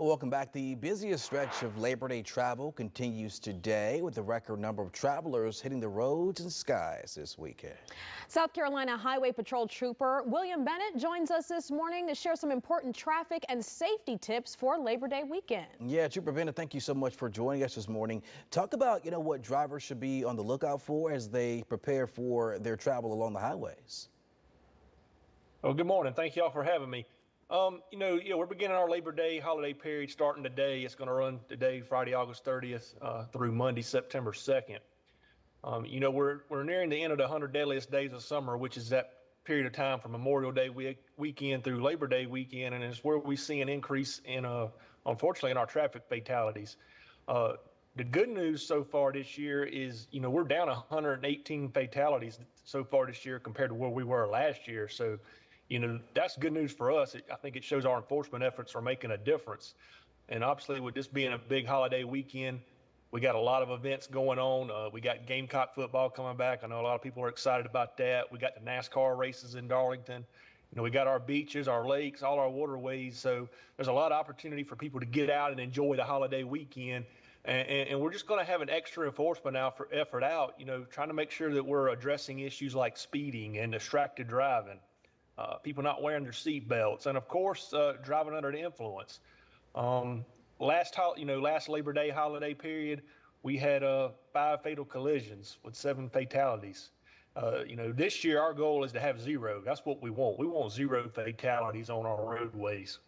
Welcome back. The busiest stretch of Labor Day travel continues today with a record number of travelers hitting the roads and skies this weekend. South Carolina Highway Patrol Trooper William Bennett joins us this morning to share some important traffic and safety tips for Labor Day weekend. Yeah, Trooper Bennett, thank you so much for joining us this morning. Talk about, what drivers should be on the lookout for as they prepare for their travel along the highways. Well, good morning. Thank y'all for having me. We're beginning our Labor Day holiday period starting today. It's going to run today, Friday, August 30th, through Monday, September 2nd. We're nearing the end of the 100 deadliest days of summer, which is that period of time from Memorial Day weekend through Labor Day weekend, and it's where we see an increase in, unfortunately, in our traffic fatalities. The good news so far this year is, we're down 118 fatalities so far this year compared to where we were last year. So, that's good news for us. I think it shows our enforcement efforts are making a difference. And obviously, with this being a big holiday weekend, we got a lot of events going on. We got Gamecock football coming back. I know a lot of people are excited about that. We got the NASCAR races in Darlington. We got our beaches, our lakes, all our waterways. So there's a lot of opportunity for people to get out and enjoy the holiday weekend. And we're just going to have an extra enforcement effort out, trying to make sure that we're addressing issues like speeding and distracted driving. People not wearing their seat belts, and of course, driving under the influence. Last Labor Day holiday period, we had 5 fatal collisions with 7 fatalities. This year our goal is to have 0. That's what we want. We want 0 fatalities on our roadways.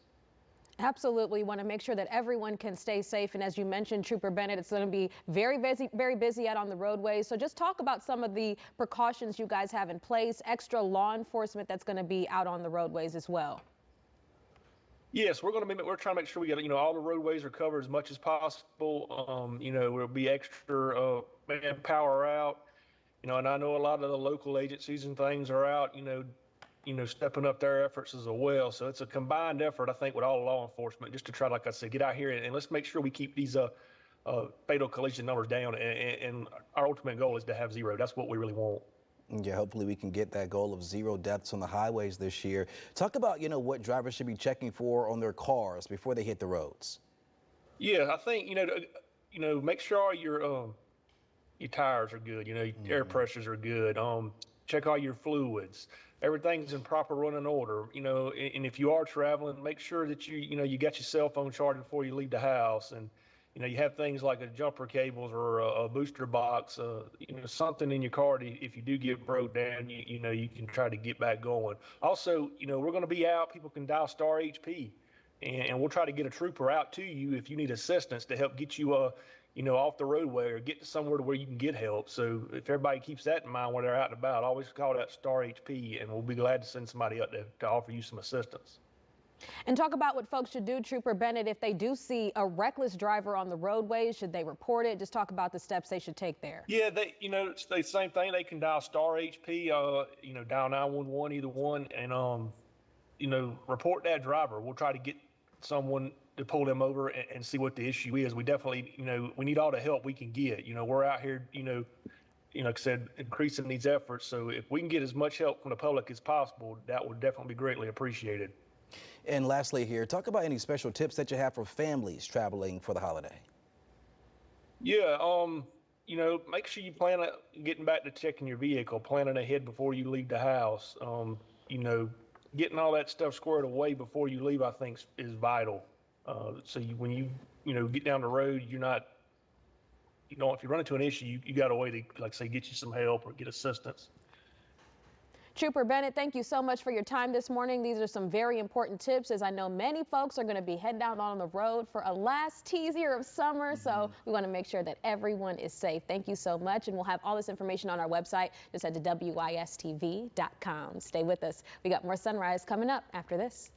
Absolutely. We want to make sure that everyone can stay safe. And as you mentioned, Trooper Bennett, it's going to be very busy out on the roadways. So just talk about some of the precautions you guys have in place, extra law enforcement that's going to be out on the roadways as well. Yes, we're trying to make sure we get, all the roadways are covered as much as possible. There'll be extra manpower out, and I know a lot of the local agencies and things are out, stepping up their efforts as well. So it's a combined effort, I think, with all law enforcement, just to try, like I said, get out here and let's make sure we keep these fatal collision numbers down. And our ultimate goal is to have 0. That's what we really want. Yeah, hopefully we can get that goal of 0 deaths on the highways this year. Talk about, what drivers should be checking for on their cars before they hit the roads. Yeah, I think, make sure your tires are good, your air pressures are good. Check all your fluids. Everything's in proper running order, and if you are traveling, make sure that you got your cell phone charged before you leave the house, and you have things like a jumper cables or a booster box, something in your car if you do get broke down, you can try to get back going. Also, we're going to be out. People can dial star HP, and we'll try to get a trooper out to you if you need assistance to help get you off the roadway or get to somewhere to where you can get help. So if everybody keeps that in mind when they're out and about, always call that star HP, and we'll be glad to send somebody up to offer you some assistance. And talk about what folks should do, Trooper Bennett, if they do see a reckless driver on the roadways. Should they report it? Just talk about the steps they should take there. Yeah, it's the same thing. They can dial star HP, dial 911, either one, and report that driver. We'll try to get someone to pull them over and see what the issue is. We definitely, we need all the help we can get. We're out here, like I said, increasing these efforts. So if we can get as much help from the public as possible, that would definitely be greatly appreciated. And lastly here, talk about any special tips that you have for families traveling for the holiday. Yeah, make sure you plan on getting back to checking your vehicle, planning ahead before you leave the house. Getting all that stuff squared away before you leave, I think, is vital. So when you get down the road, you're not, if you run into an issue, you got a way to, like say, get you some help or get assistance. Trooper Bennett, thank you so much for your time this morning. These are some very important tips, as I know many folks are going to be heading out on the road for a last teaser of summer. So we want to make sure that everyone is safe. Thank you so much. And we'll have all this information on our website. Just head to WISTV.com. Stay with us. We got more Sunrise coming up after this.